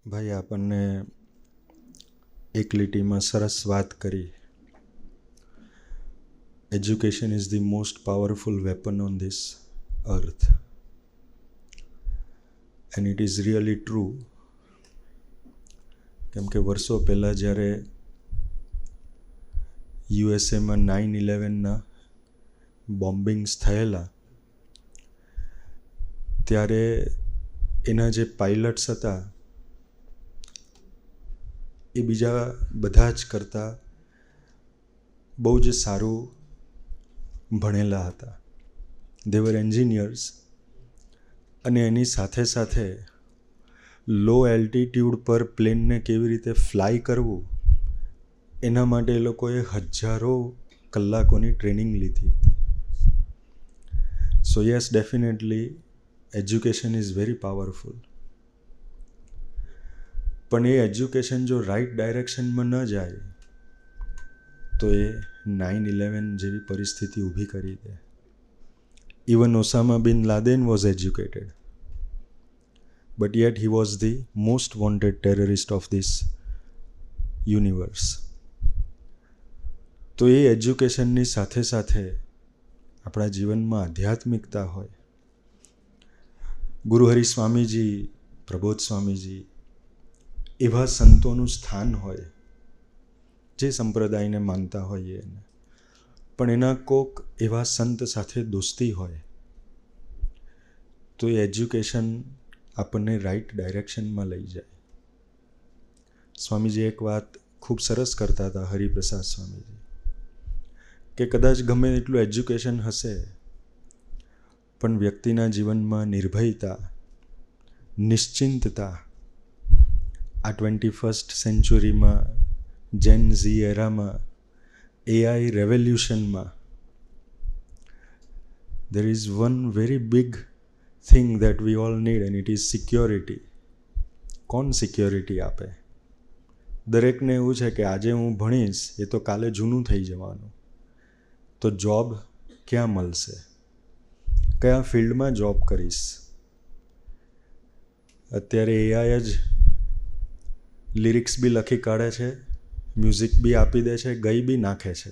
ભાઈ આપણને એક લીટીમાં સરસ વાત કરી. Education is the most powerful weapon on this earth and it is really true. કેમ કે વર્ષો પહેલાં જ્યારે યુએસએમાં 9/11ના બોમ્બિંગ્સ થયેલા ત્યારે એના જે પાયલટ્સ હતા એ બીજા બધા જ કરતાં બહુ જ સારું ભણેલા હતા. દે વર એન્જિનિયર્સ. અને એની સાથે સાથે લો એલ્ટિટ્યૂડ પર પ્લેનને કેવી રીતે ફ્લાય કરવું એના માટે એ લોકોએ હજારો કલાકોની ટ્રેનિંગ લીધી હતી. સો yes, definitely education is very powerful. પણ એ એજ્યુકેશન જો રાઈટ ડાયરેક્શનમાં ન જાય તો એ 9/11 જેવી પરિસ્થિતિ ઊભી કરી દે. Even Osama bin Laden was educated, but yet he was the most wanted terrorist of this universe. તો એ એજ્યુકેશનની સાથે સાથે આપણા જીવનમાં આધ્યાત્મિકતા હોય. ગુરુહરિ સ્વામીજી, પ્રબોધ સ્વામીજી એવા સંતોનું સ્થાન હોય જે સંપ્રદાયને માનતા હોઈએ એને, પણ એના કોક એવા સંત સાથે દોસ્તી હોય તો એ એજ્યુકેશન આપણને રાઈટ ડાયરેક્શનમાં લઈ જાય. સ્વામીજી એક વાત ખૂબ સરસ કરતા હતા, હરિપ્રસાદ સ્વામીજી, કે કદાચ ગમે એટલું એજ્યુકેશન હશે પણ વ્યક્તિના જીવનમાં નિર્ભયતા, નિશ્ચિંતતા આ 21st સેન્ચુરીમાં, જેન ઝી એરામાં, એઆઈ રેવોલ્યુશનમાં there is one very big thing that we all need and it is security. કોણ સિક્યોરિટી આપે? દરેકને એવું છે કે આજે હું ભણીશ એ તો કાલે જૂનું થઈ જવાનું, તો જોબ ક્યાં મળશે? કયા ફિલ્ડમાં જોબ કરીશ? અત્યારે એઆઈ જ લિરિક્સ બી લખી કાઢે છે, મ્યુઝિક બી આપી દે છે, ગઈ બી નાખે છે,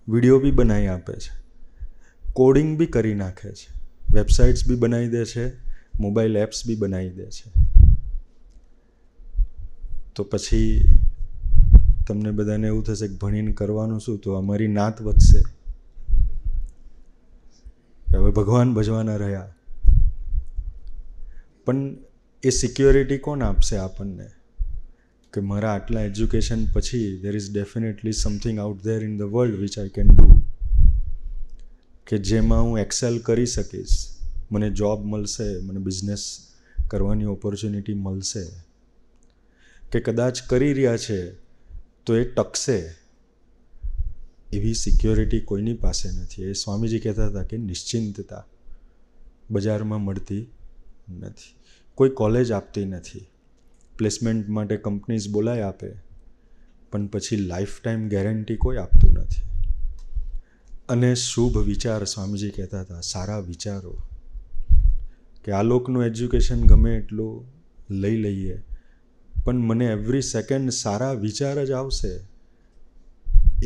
વિડીયો બી બનાવી આપે છે, કોડિંગ બી કરી નાખે છે, વેબસાઇટ્સ બી બનાવી દે છે, મોબાઈલ એપ્સ બી બનાવી દે છે. તો પછી તમને બધાને એવું થશે કે ભણીને કરવાનું શું? તો અમારી નાત વધશે, હવે ભગવાન ભજવાના રહ્યા. પણ એ સિક્યોરિટી કોણ આપશે આપણને કે મારા આટલા એજ્યુકેશન પછી there is definitely something out there in the world which I can do, કે જેમાં હું એક્સેલ કરી શકીશ, મને જોબ મળશે, મને બિઝનેસ કરવાની ઓપોર્ચ્યુનિટી મળશે, કે કદાચ કરી રહ્યા છે તો એ ટકશે. એવી સિક્યોરિટી કોઈની પાસે નથી. એ સ્વામીજી કહેતા હતા કે નિશ્ચિંતતા બજારમાં મળતી નથી, કોઈ કોલેજ આપતી નથી. પ્લેસમેન્ટ માટે કંપનીઝ બોલાય આપે પણ પછી લાઈફ ટાઈમ ગેરંટી કોઈ આપતું નથી. અને શુભ વિચાર, સ્વામીજી કહેતા હતા, સારા વિચારો, કે આ લોકનું એજ્યુકેશન ગમે એટલું લઈ લઈએ પણ મને એવરી સેકન્ડ સારા વિચાર જ આવશે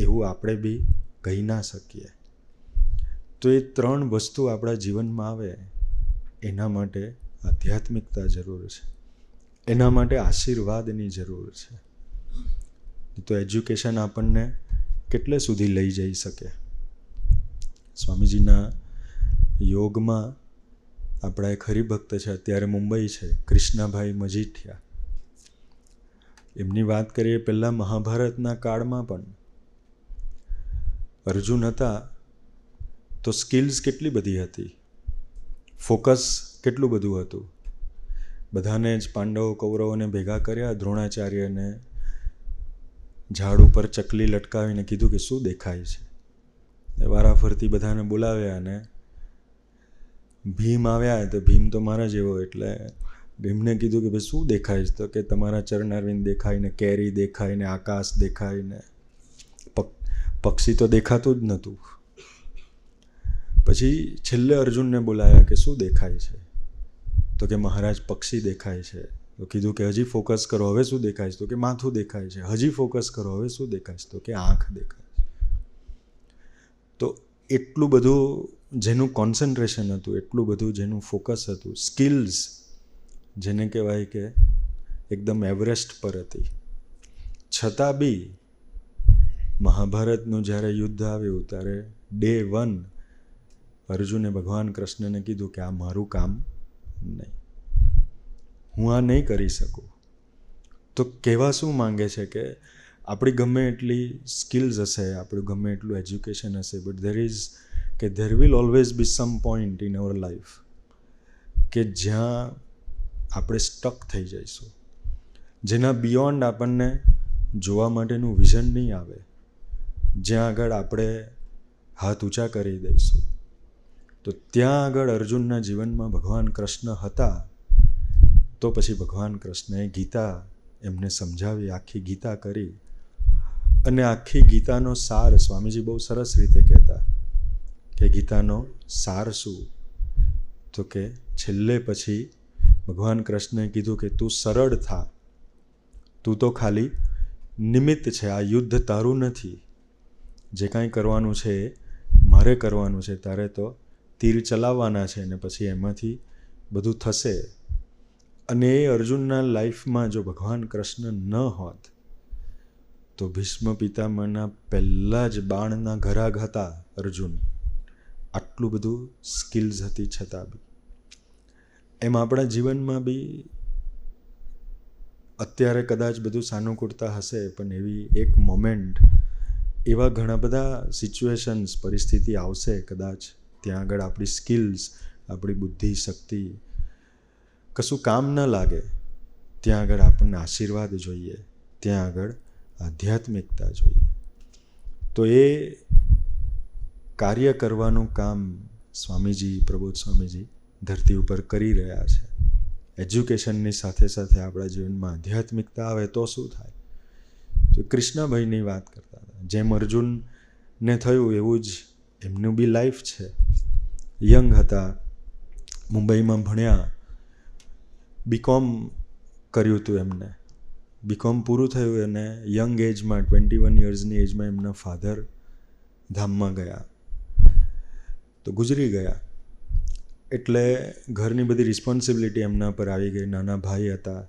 એવું આપણે બી કહી ના શકીએ. તો એ ત્રણ વસ્તુ આપણા જીવનમાં આવે એના માટે આધ્યાત્મિકતા જરૂર છે, એના માટે આશીર્વાદની જરૂર છે. તો એજ્યુકેશન આપણને કેટલે સુધી લઈ જઈ શકે? સ્વામીજીના યોગમાં આપણા એક હરિભક્ત છે, અત્યારે મુંબઈ છે, કૃષ્ણાભાઈ મજીઠિયા. એમની વાત કરીએ પહેલાં મહાભારતના કાળમાં પણ અર્જુન હતા તો સ્કિલ્સ કેટલી બધી હતી, ફોકસ કેટલું બધું હતું. બધાને જ પાંડવો કૌરવોને ભેગા કર્યા, દ્રોણાચાર્યને ઝાડ ઉપર ચકલી લટકાવીને કીધું કે શું દેખાય છે? વારાફરતી બધાને બોલાવ્યા અને ભીમ આવ્યા તો ભીમ તો મારા જેવો, એટલે ભીમને કીધું કે ભાઈ શું દેખાય છે? તો કે તમારા ચરણારવિંદ દેખાય ને, કેરી દેખાય ને, આકાશ દેખાય ને, પક્ષી તો દેખાતું જ નહોતું. પછી છેલ્લે અર્જુનને બોલાયા કે શું દેખાય છે? તો કે મહારાજ પક્ષી દેખાય છે, તો કીધું કે હજી ફોકસ કરો, હવે શું દેખાય છે? તો કે માથું દેખાય છે. હજી ફોકસ કરો, હવે શું દેખાય છે? તો કે આંખ દેખાય છે. તો એટલું બધું જેનું કોન્સન્ટ્રેશન હતું, એટલું બધું જેનું ફોકસ હતું, સ્કિલ્સ જેને કહેવાય કે એકદમ એવરેસ્ટ પર હતી, છતાં બી મહાભારતનું જ્યારે યુદ્ધ આવ્યું ત્યારે ડે 1 અર્જુને ભગવાન કૃષ્ણને કીધું કે આ મારું કામ નહીં, હું આ નહીં કરી શકું. તો કહેવા શું માંગે છે કે આપણી ગમે એટલી સ્કિલ્સ હશે, આપણું ગમે એટલું એજ્યુકેશન હશે, but there will always be some point in our life કે જ્યાં આપણે સ્ટક થઈ જઈશું, જેના બિયોન્ડ આપણને જોવા માટેનું વિઝન નહીં આવે, જ્યાં આગળ આપણે હાથ ઊંચા કરી દઈશું. તો ત્યાં આગળ અર્જુનના જીવનમાં ભગવાન કૃષ્ણ હતા. તો પછી ભગવાન કૃષ્ણએ ગીતા એમને સમજાવી, આખી ગીતા કરી. અને આખી ગીતાનો સાર સ્વામીજી બહુ સરસ રીતે કહેતા કે ગીતાનો સાર શું? તો કે છેલ્લે પછી ભગવાન કૃષ્ણએ કીધું કે તું સરળ થા, તું તો ખાલી નિમિત્ત છે, આ યુદ્ધ તારું નથી. જે કાંઈ કરવાનું છે એ મારે કરવાનું છે, તારે તો તીર ચલાવવાના છે ને પછી એમાંથી બધું થશે. અને એ અર્જુનના લાઈફમાં જો ભગવાન કૃષ્ણ ન હોત તો ભીષ્મ પિતામહના પહેલાં જ બાણના ઘરાગ હતા અર્જુન. આટલું બધું સ્કિલ્સ હતી છતાં બી. એમ આપણા જીવનમાં બી અત્યારે કદાચ બધું સાનુકૂળતા હશે, પણ એવી એક મોમેન્ટ, એવા ઘણા બધા સિચ્યુએશન્સ, પરિસ્થિતિ આવશે કદાચ, ત્યાં આગળ આપણી સ્કિલ્સ, આપણી બુદ્ધિ, શક્તિ કશું કામ ન લાગે. ત્યાં આગળ આપણને આશીર્વાદ જોઈએ, ત્યાં આગળ આધ્યાત્મિકતા જોઈએ. તો એ કાર્ય કરવાનું કામ સ્વામીજી, પ્રબોધ સ્વામીજી ધરતી ઉપર કરી રહ્યા છે. એજ્યુકેશનની સાથે સાથે આપણા જીવનમાં આધ્યાત્મિકતા આવે તો શું થાય? તો કૃષ્ણભાઈની વાત કરતા હતા, જેમ અર્જુનને થયું એવું જ એમનું બી લાઈફ છે. યંગ હતા, મુંબઈમાં ભણ્યા, બીકોમ કર્યું હતું એમને. બીકોમ પૂરું થયું અને યંગ એજમાં 21 યર્સની એજમાં એમના ફાધર ધામમાં ગયા, તો ગુજરી ગયા. એટલે ઘરની બધી રિસ્પોન્સિબિલિટી એમના પર આવી ગઈ. નાના ભાઈ હતા,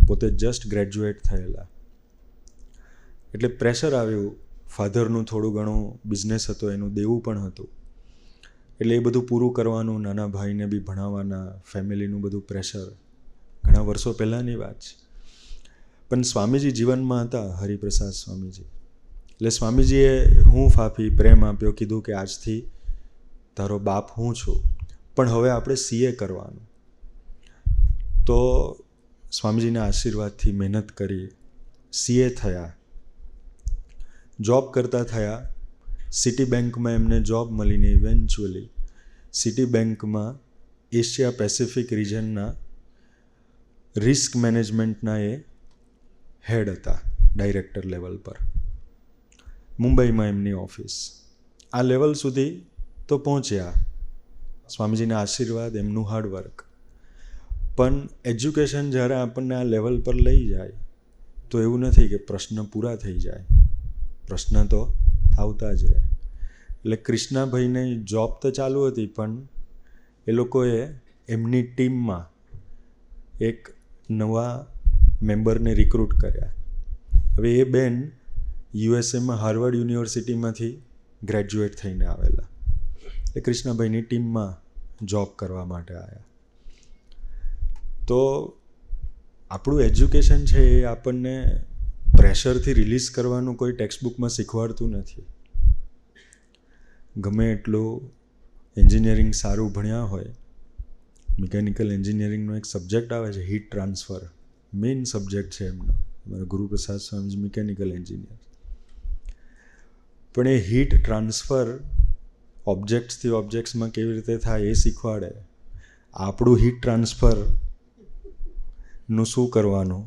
પોતે જસ્ટ ગ્રેજ્યુએટ થયેલા, એટલે પ્રેશર આવ્યું. ફાધરનું થોડું ઘણું બિઝનેસ હતો, એનું દેવું પણ હતું, એટલે એ બધું પૂરું કરવાનું, નાના ભાઈને બી ભણાવવાના, ફેમિલીનું બધું પ્રેશર. ઘણા વર્ષો પહેલાંની વાત છે. પણ સ્વામીજી જીવનમાં હતા, હરિપ્રસાદ સ્વામીજી. એટલે સ્વામીજીએ હું ફાફી પ્રેમ આપ્યો, કીધું કે આજથી તારો બાપ હું છું, પણ હવે આપણે CA કરવાનું. તો સ્વામીજીના આશીર્વાદથી મહેનત કરી, CA થયા, જોબ કરતા થયા. સિટી બેંકમાં એમને જોબ મળીને ઇવેન્ચ્યુઅલી સિટી બેંકમાં એશિયા પેસિફિક રિજનના રિસ્ક મેનેજમેન્ટના એ હેડ હતા, ડાયરેક્ટર લેવલ પર. મુંબઈમાં એમની ઓફિસ. આ લેવલ સુધી તો પહોંચ્યા, સ્વામીજીના આશીર્વાદ, એમનું હાર્ડવર્ક. પણ એજ્યુકેશન જ્યારે આપણને આ લેવલ પર લઈ જાય તો એવું નથી કે પ્રશ્ન પૂરા થઈ જાય, પ્રશ્ન તો આવતા જ રહે. એટલે કૃષ્ણાભાઈને જોબ તો ચાલુ હતી, પણ એ લોકોએ એમની ટીમમાં એક નવા મેમ્બરને રિક્રુટ કર્યા. હવે એ બેન યુએસએમાં હાર્વર્ડ યુનિવર્સિટીમાંથી ગ્રેજ્યુએટ થઈને આવેલા, એ કૃષ્ણાભાઈની ટીમમાં જોબ કરવા માટે આવ્યા. તો આપણું એજ્યુકેશન છે એ આપણને પ્રેશરથી રિલીઝ કરવાનું કોઈ ટેક્સ્ટબુકમાં શીખવાડતું નથી. ગમે એટલું એન્જિનિયરિંગ સારું ભણ્યા હોય, મિકેનિકલ એન્જિનિયરિંગનો એક સબ્જેક્ટ આવે છે હીટ ટ્રાન્સફર, મેઇન સબ્જેક્ટ છે એમનો. અમારા ગુરુપ્રસાદ સ્વામીજી મિકેનિકલ એન્જિનિયર. પણ એ હીટ ટ્રાન્સફર ઓબ્જેક્ટ્સથી ઓબ્જેક્ટ્સમાં કેવી રીતે થાય એ શીખવાડે. આપણું હીટ ટ્રાન્સફરનું શું કરવાનું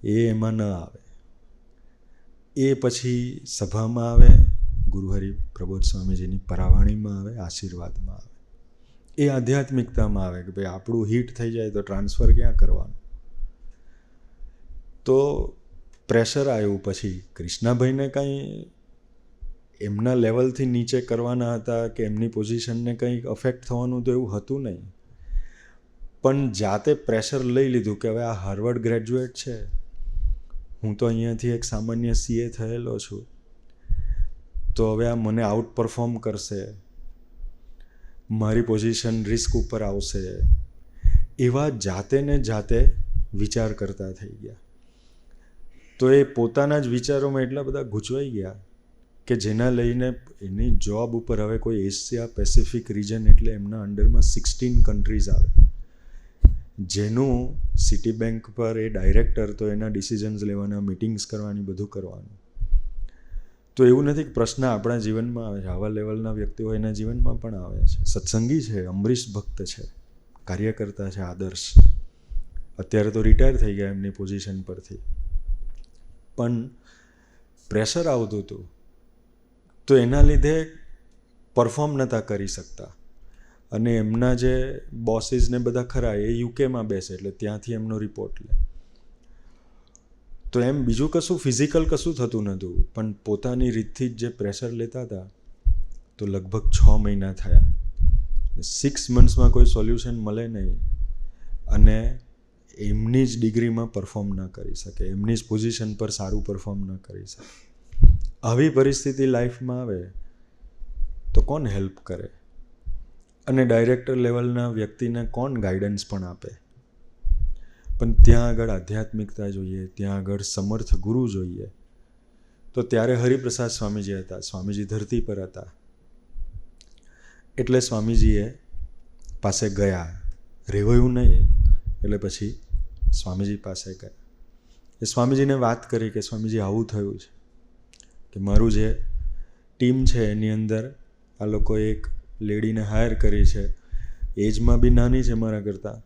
એ એમાં ન આવે. એ પછી સભામાં આવે, ગુરુહરિ પ્રબોધ સ્વામીજીની પરાવાણીમાં આવે, આશીર્વાદમાં આવે. એ આધ્યાત્મિકતામાં આવે કે ભાઈ આપણું હીટ થઈ જાય તો ટ્રાન્સફર ક્યાં કરવાનું. તો પ્રેશર આવ્યું. પછી કૃષ્ણાભાઈને કાંઈ એમના લેવલથી નીચે કરવાના હતા કે એમની પોઝિશનને કંઈ અફેક્ટ થવાનું તો એવું હતું નહીં. પણ જાતે પ્રેશર લઈ લીધું કે હવે આ હાર્વર્ડ ગ્રેજ્યુએટ છે, હું તો અહીંયાથી એક સામાન્ય CA થયેલો છું, તો હવે આ મને આઉટ પરફોર્મ કરશે, મારી પોઝિશન રિસ્ક ઉપર આવશે, એવા જાતે ને જાતે વિચાર કરતા થઈ ગયા. તો એ પોતાના જ વિચારોમાં એટલા બધા ગૂંચવાઈ ગયા કે જેના લઈને એની જોબ ઉપર હવે કોઈ એશિયા પેસિફિક રિજન એટલે એમના અંડરમાં 16 કન્ટ્રીઝ આવે, જેનું સિટી બેંક પર એ ડાયરેક્ટર તો એના ડિસિઝન્સ લેવાના, મિટિંગ્સ કરવાની, બધું કરવાનું. તો એવું નથી કે પ્રશ્ન આપણા જીવનમાં આવે છે, આવા લેવલના વ્યક્તિઓ એના જીવનમાં પણ આવે છે. સત્સંગી છે, અમરીશ ભક્ત છે, કાર્યકર્તા છે, આદર્શ, અત્યારે તો રિટાયર થઈ ગયા એમની પોઝિશન પરથી, પણ પ્રેશર આવતું હતું તો એના લીધે પરફોર્મ નહોતા કરી શકતા. અને એમના જે બોસીસ ને બધા ખરા એ યુકેમાં બેસે એટલે ત્યાંથી એમનો રિપોર્ટ લે. તો એમ બીજું કશું ફિઝિકલ કશું થતું નહોતું, પણ પોતાની રીતથી જ જે પ્રેશર લેતા હતા તો લગભગ 6 મહિના થયા. 6 મંથ્સમાં કોઈ સોલ્યુશન મળે નહીં અને એમની જ ડિગ્રીમાં પરફોર્મ ન કરી શકે, એમની જ પોઝિશન પર સારું પરફોર્મ ન કરી શકે. આવી પરિસ્થિતિ લાઈફમાં આવે તો કોણ હેલ્પ કરે? અને ડાયરેક્ટર લેવલના વ્યક્તિને કોણ ગાઈડન્સ પણ આપે? પણ ત્યાં આગળ આધ્યાત્મિકતા જોઈએ, ત્યાં આગળ સમર્થ ગુરુ જોઈએ. તો ત્યારે હરિપ્રસાદ સ્વામીજી હતા. સ્વામીજી ધરતી પર હતા એટલે સ્વામીજીએ પાસે ગયા, રહેવાયું નહીં એટલે પછી સ્વામીજી પાસે ગયા. એ સ્વામીજીને વાત કરી કે સ્વામીજી આવું થયું છે કે મારું જે ટીમ છે એની અંદર આ લોકોએ એક લેડીને હાયર કરી છે, એજમાં બી નાની છે મારા કરતાં,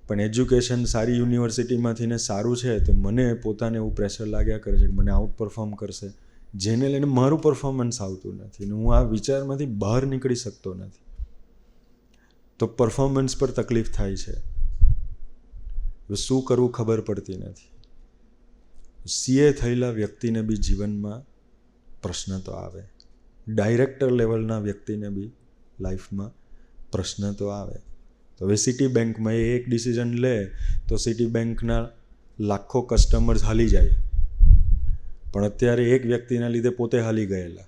પણ એજ્યુકેશન સારી યુનિવર્સિટીમાંથી ને સારું છે, તો મને પોતાને એવું પ્રેશર લાગ્યા કરે છે કે મને આઉટ પરફોર્મ કરશે, જેને લઈને મારું પરફોર્મન્સ આવતું નથી ને હું આ વિચારમાંથી બહાર નીકળી શકતો નથી. તો પરફોર્મન્સ પર તકલીફ થાય છે, શું કરવું ખબર પડતી નથી. CA થયેલા વ્યક્તિને બી જીવનમાં પ્રશ્ન તો આવે, ડાયરેક્ટર લેવલના વ્યક્તિને બી લાઈફમાં પ્રશ્ન તો આવે. તો હવે સિટી બેંકમાં એ એક ડિસિઝન લે તો સિટી બેંકના લાખો કસ્ટમર્સ હાલી જાય, પણ અત્યારે એક વ્યક્તિના લીધે પોતે હાલી ગયેલા.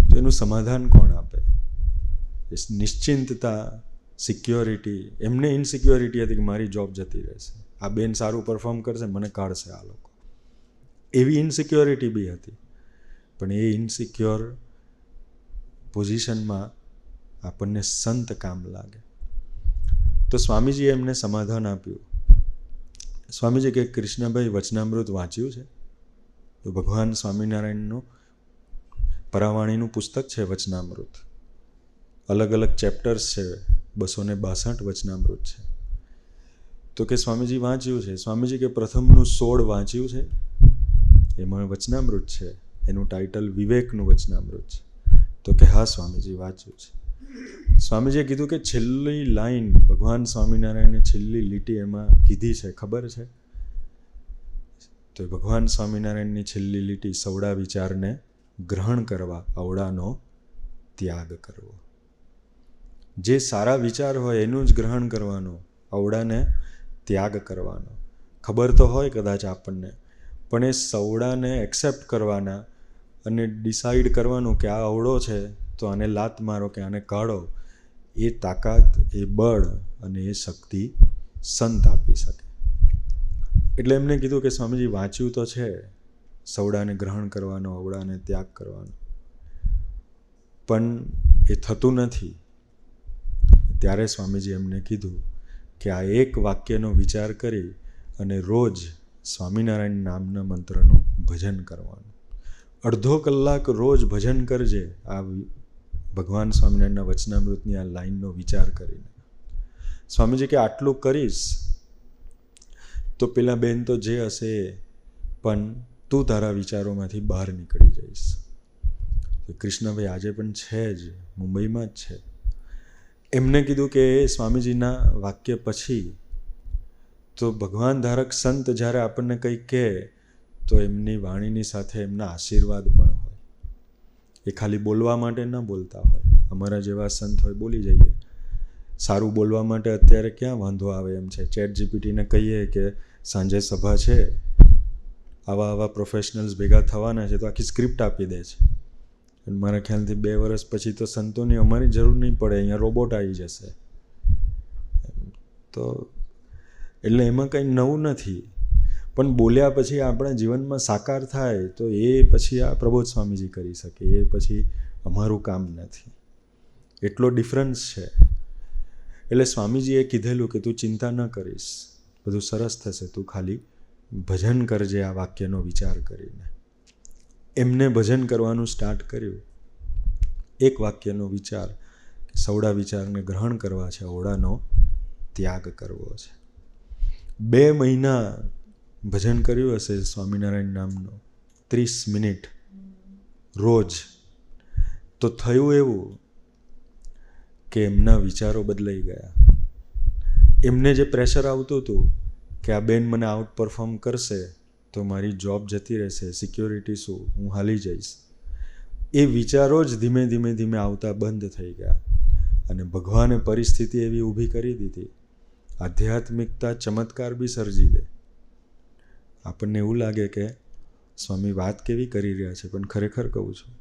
તો એનું સમાધાન કોણ આપે? એ નિશ્ચિંતતા, સિક્યોરિટી, એમને ઇનસિક્યોરિટી હતી કે મારી જોબ જતી રહેશે, આ બેન સારું પરફોર્મ કરશે, મને કાઢશે આ લોકો, એવી ઇનસિક્યોરિટી બી હતી. પણ એ ઇનસિક્યોર પોઝિશનમાં આપણને સંત કામ લાગે. તો સ્વામીજીએ એમને સમાધાન આપ્યું. સ્વામીજી કે કૃષ્ણભાઈ વચનામૃત વાંચ્યું છે? તો ભગવાન સ્વામિનારાયણનું પરાવાણીનું પુસ્તક છે વચનામૃત, અલગ અલગ ચેપ્ટર્સ છે, 262 વચનામૃત છે. તો કે સ્વામીજી વાંચ્યું છે. સ્વામીજી કે પ્રથમનું 16 વાંચ્યું છે, એમાં વચનામૃત છે, એનું ટાઇટલ વિવેકનું વચનામૃત છે. તો કે હા સ્વામીજી વાંચ્યું છે. સ્વામીજીએ કીધું કે છેલ્લી લાઈન ભગવાન સ્વામિનારાયણની છેલ્લી લીટી એમાં કીધી છે ખબર છે? તો ભગવાન સ્વામિનારાયણની છેલ્લી લીટી, સવડા વિચારને ગ્રહણ કરવા, અવડાનો ત્યાગ કરવો. જે સારા વિચાર હોય એનું જ ગ્રહણ કરવાનું, અવડાને ત્યાગ કરવાનો. ખબર તો હોય કદાચ આપણને, પણ એ સવડાને એક્સેપ્ટ કરવાના અને ડિસાઈડ કરવાનું કે આ અવળો છે તો આને લાત મારો કે આને કાઢો, એ તાકાત, એ બળ અને એ શક્તિ સંત આપી શકે. એટલે એમને કીધું કે સ્વામીજી વાંચ્યું તો છે, સવડાને ગ્રહણ કરવાનો, અવળાને ત્યાગ કરવાનો, પણ એ થતું નથી. ત્યારે સ્વામીજી એમને કીધું કે આ એક વાક્યનો વિચાર કરી અને રોજ સ્વામિનારાયણ નામના મંત્રનું ભજન કરવાનું. અડધો કલાક રોજ ભજન કરજે, આ ભગવાન સ્વામિનારાયણના વચનામૃતની આ લાઈનનો વિચાર કરીને. સ્વામીજી કે આટલું કરીશ તો પેલા બેન તો જે હશે, પણ તું તારા વિચારોમાંથી બહાર નીકળી જઈશ. કૃષ્ણભાઈ આજે પણ છે જ, મુંબઈમાં જ છે. એમને કીધું કે સ્વામીજીના વાક્ય પછી તો ભગવાન ધારક સંત જ્યારે આપણને કંઈ કહે તો એમની વાણીની સાથે એમના આશીર્વાદ પણ હોય. એ ખાલી બોલવા માટે ન બોલતા હોય. અમારા જેવા સંત હોય બોલી જઈએ. સારું બોલવા માટે અત્યારે ક્યાં વાંધો આવે એમ છે. ChatGPTને કહીએ કે સાંજે સભા છે, આવા પ્રોફેશનલ્સ ભેગા થવાના છે, તો આખી સ્ક્રિપ્ટ આપી દે છે. અને મારા ખ્યાલથી 2 વર્ષ પછી તો સંતોની અમારી જરૂર નહીં પડે, અહીંયા રોબોટ આવી જશે. તો એટલે એમાં કંઈ નવું નથી. પણ બોલ્યા પછી આપણા જીવનમાં સાકાર થાય તો એ પછી આ પ્રબોધ સ્વામીજી કરી શકે. એ પછી અમારું કામ નથી. એટલો ડિફરન્સ છે. એટલે સ્વામીજીએ કીધેલું કે તું ચિંતા ન કરીશ, બધું સરસ થશે, તું ખાલી ભજન કરજે આ વાક્યનો વિચાર કરીને. એમને ભજન કરવાનું સ્ટાર્ટ કર્યું. એક વાક્યનો વિચાર, સૌડા વિચારને ગ્રહણ કરવા છે, ઓળાનો ત્યાગ કરવો છે. 2 મહિના ભજન કર્યું હશે સ્વામિનારાયણ નામનો, 30 મિનિટ રોજ. તો થયું એવું કે એમના વિચારો બદલાઈ ગયા. એમને જે પ્રેશર આવતું હતું કે આ બેન મને આઉટ પરફોર્મ કરશે તો મારી જોબ જતી રહેશે, સિક્યોરિટી શું, હું હાલી જઈશ, એ વિચારો જ ધીમે ધીમે આવતા બંધ થઈ ગયા. અને ભગવાને પરિસ્થિતિ એવી ઊભી કરી દીધી, આધ્યાત્મિકતા ચમત્કાર બી સર્જી દે. આપણને એવું લાગે કે સ્વામી વાત કેવી કરી રહ્યા છે, પણ ખરેખર કહું છું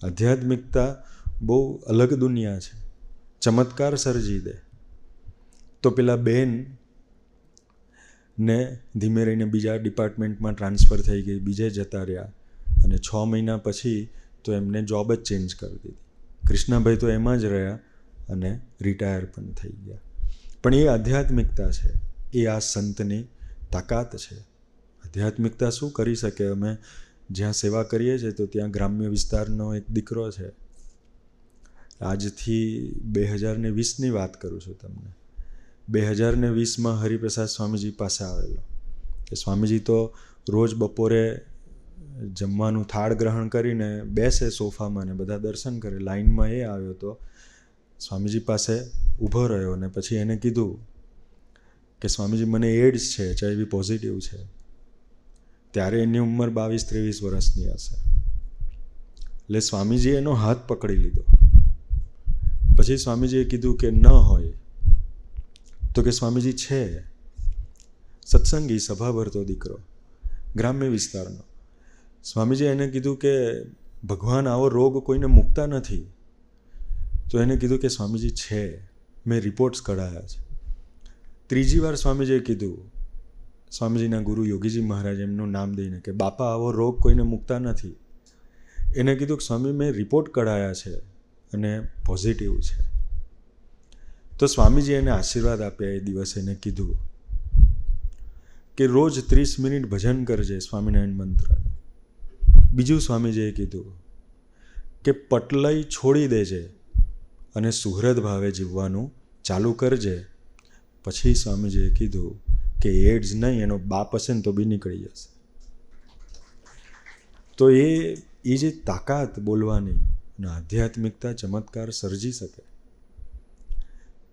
આધ્યાત્મિકતા બહુ અલગ દુનિયા છે, ચમત્કાર સર્જી દે. તો પેલા બેન ને ધીમે રહીને બીજા ડિપાર્ટમેન્ટમાં ટ્રાન્સફર થઈ ગઈ, બીજે જતા રહ્યા. અને 6 મહિના પછી તો એમને જોબ જ ચેન્જ કરી દીધી. કૃષ્ણભાઈ તો એમાં જ રહ્યા અને રિટાયર પણ થઈ ગયા. પણ એ આધ્યાત્મિકતા છે, એ આ સંતની તાકાત છે. આધ્યાત્મિકતા શું કરી શકે? અમે જ્યાં સેવા કરીએ છીએ તો ત્યાં ગ્રામ્ય વિસ્તારનો એક દીકરો છે. આજથી 2020ની વાત કરું છું તમને. 2020માં હરિપ્રસાદ સ્વામીજી પાસે આવેલો. કે સ્વામીજી તો રોજ બપોરે જમવાનું થાળ ગ્રહણ કરીને બેસે સોફામાં ને બધા દર્શન કરે. લાઈનમાં એ આવ્યો તો સ્વામીજી પાસે ઊભો રહ્યો ને પછી એને કીધું કે સ્વામીજી મને એડ્સ છે, HIV પોઝિટિવ છે. ત્યારે એની ઉંમર 22-23 વર્ષની હશે. એટલે સ્વામીજીએ એનો હાથ પકડી લીધો. પછી સ્વામીજીએ કીધું કે ન હોય. તો કે સ્વામીજી છે, સત્સંગી, સભા ભરતો દીકરો, ગ્રામ્ય વિસ્તારનો. સ્વામીજીએ એને કીધું કે ભગવાન આવો રોગ કોઈને મૂકતા નથી. તો એને કીધું કે સ્વામીજી છે, મેં રિપોર્ટ્સ કઢાયા છે. 3જી વાર સ્વામીજીએ કીધું, સ્વામીજીના ગુરુ યોગીજી મહારાજ એમનું નામ દઈને, કે બાપા આવો રોગ કોઈને મૂકતા નથી. એને કીધું કે સ્વામી મેં રિપોર્ટ કઢાયા છે અને પોઝિટિવ છે. તો સ્વામીજી એને આશીર્વાદ આપ્યા. એ દિવસે એને કીધું કે રોજ 30 મિનિટ ભજન કરજે સ્વામિનારાયણ મંત્રનું. બીજું સ્વામીજીએ કીધું કે પટલઈ છોડી દેજે અને સુહૃદ ભાવે જીવવાનું ચાલુ કરજે. પછી સ્વામીજીએ કીધું કે એડ્સ નહીં, એનો બાપ હશે ને તો બી નીકળી જશે. તો એ જે તાકાત બોલવાની અને આધ્યાત્મિકતા ચમત્કાર સર્જી શકે,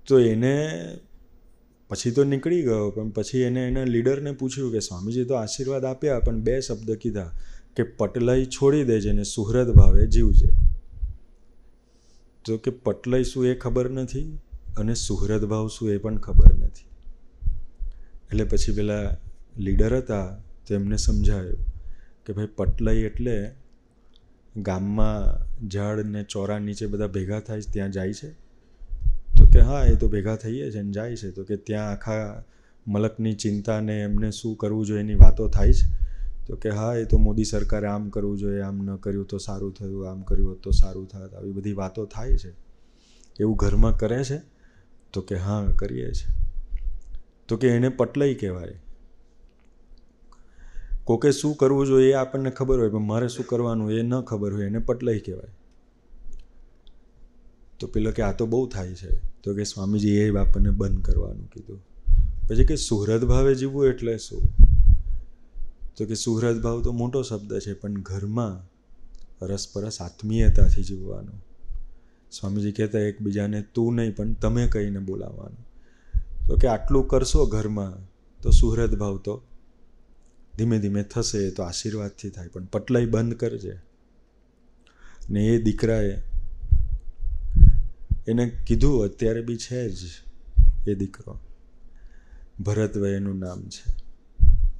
તો એને પછી તો નીકળી ગયો. પણ પછી એને એના લીડરને પૂછ્યું કે સ્વામીજી તો આશીર્વાદ આપ્યા, પણ 2 શબ્દ કીધા કે પટલઈ છોડી દેજે ને સુહૃદ ભાવે જીવજે. તો કે પટલઈ શું એ ખબર નથી અને સુહૃદ ભાવ શું એ પણ ખબર નથી. એટલે પછી પેલા લીડર હતા તો એમને સમજાયું કે ભાઈ પટલઈ એટલે ગામમાં ઝાડ ને ચોરા નીચે બધા ભેગા થાય ત્યાં જાય છે. તો કે હા, એ તો ભેગા થઈએ છે ને જાય છે. તો કે ત્યાં આખા મલકની ચિંતા ને એમને શું કરવું જોઈએ એની વાતો થાય છે. તો કે હા, એ તો મોદી સરકારે આમ કરવું જોઈએ, આમ ન કર્યું તો સારું થયું, આમ કર્યું હોત તો સારું થાત, આવી બધી વાતો થાય છે. એવું ઘરમાં કરે છે? તો કે હા, કરીએ છીએ. તો કે એને પટલઈ કહેવાય. કોકે શું કરવું જોઈએ એ આપણને ખબર હોય, પણ મારે શું કરવાનું એ ન ખબર હોય, એને પટલઈ કહેવાય. તો પેલો કે આ તો બહુ થાય છે. તો કે સ્વામીજી એ આપણને બંધ કરવાનું કીધું. પછી કે સુહૃદ ભાવે જીવવું એટલે શું? તો કે સુહૃદ ભાવ તો મોટો શબ્દ છે, પણ ઘરમાં રસપરસ આત્મીયતાથી જીવવાનું. સ્વામીજી કહેતા એકબીજાને તું નહીં પણ તમે કહીને બોલાવવાનું. તો કે આટલું કરશો ઘરમાં તો સુહૃદ ભાવ તો ધીમે ધીમે થશે, એ તો આશીર્વાદથી થાય, પણ પટલાઈ બંધ કરજે. ને એ દીકરાએ એને કીધું, અત્યારે બી છે જ એ દીકરો, ભરતભાઈ એનું નામ છે,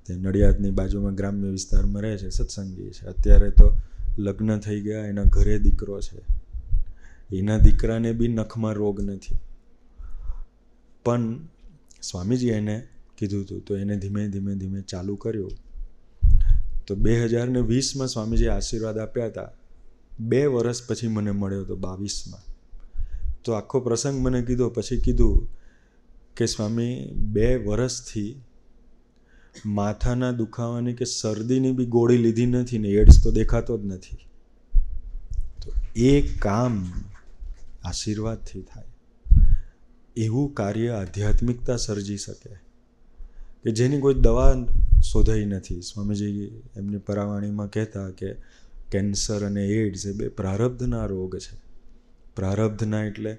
તે નડિયાદની બાજુમાં ગ્રામ્ય વિસ્તારમાં રહે છે, સત્સંગી છે. અત્યારે તો લગ્ન થઈ ગયા, એના ઘરે દીકરો છે. એના દીકરાને બી નખમાં રોગ નથી, પણ સ્વામીજી એને કીધું હતું તો એને ધીમે ધીમે ધીમે ચાલુ કર્યું. તો 2020માં સ્વામીજીએ આશીર્વાદ આપ્યા હતા. 2 વર્ષ પછી મને મળ્યો હતો, 22માં. તો આખો પ્રસંગ મને કીધો, પછી કીધું કે સ્વામી 2 વર્ષથી માથાના દુખાવાની કે શરદીની બી ગોળી લીધી નથી ને એડ્સ તો દેખાતો જ નથી. તો એ કામ આશીર્વાદથી થાય. એવું કાર્ય આધ્યાત્મિકતા સર્જી શકે કે જેની કોઈ દવા શોધાઈ નથી. સ્વામીજી એમની પરાવાણીમાં કહેતા કે કેન્સર અને એડ્સ એ 2 પ્રારબ્ધના રોગ છે. પ્રારબ્ધના એટલે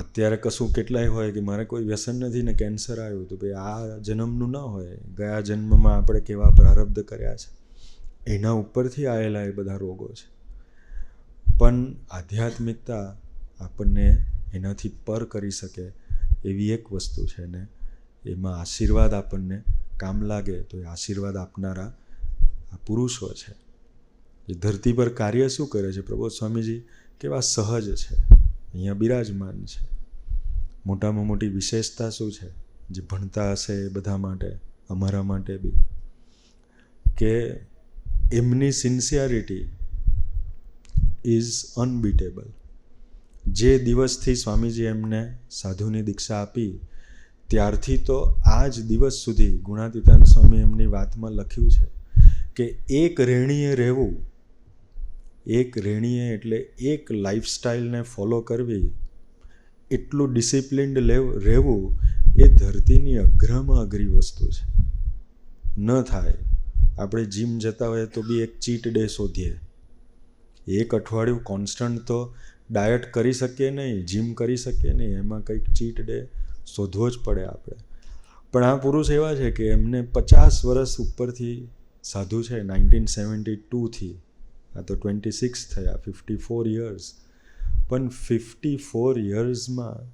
અત્યારે કશું કેટલાય હોય કે મારે કોઈ વ્યસન નથી ને કેન્સર આવ્યું, તો ભાઈ આ જન્મનું ના હોય, ગયા જન્મમાં આપણે કેવા પ્રારબ્ધ કર્યા છે એના ઉપરથી આવેલા એ બધા રોગો છે. પણ આધ્યાત્મિકતા આપણને એનાથી પર કરી શકે એવી એક વસ્તુ છે ને એમાં આશીર્વાદ આપણને કામ લાગે. તો એ આશીર્વાદ આપનારા આ પુરુષો છે. એ ધરતી પર કાર્ય શું કરે છે? પ્રબોધ સ્વામીજી કેવા સહજ છે, અહીંયા બિરાજમાન છે. મોટામાં મોટી વિશેષતા શું છે જે ભણતા હશે એ બધા માટે, અમારા માટે બી, કે એમની સિન્સિયરિટી ઇઝ અનબીટેબલ. જે દિવસથી સ્વામીજી એમને સાધુની દીક્ષા આપી ત્યારથી તો આ જ દિવસ સુધી ગુણાતીતાન સ્વામી એમની વાતમાં લખ્યું છે કે એક રેણીએ રહેવું, એક રેણીએ એટલે એક લાઈફસ્ટાઈલને ફોલો કરવી, એટલું ડિસિપ્લિન્ડ રહેવું એ ધરતીની અઘરામાં અઘરી વસ્તુ છે. ન થાય. આપણે જીમ જતા હોય તો બી એક ચીટ ડે શોધીએ. એક અઠવાડિયું કોન્સ્ટન્ટ તો ડાયટ કરી શકીએ નહીં, જીમ કરી શકીએ નહીં, એમાં કંઈક ચીટ ડે શોધવો જ પડે આપણે. પણ આ પુરુષ એવા છે કે એમને 50 વર્ષ ઉપરથી સાધુ છે, 1972થી, આ તો 26 થયા, 54 યર્સ. પણ 54 યર્સમાં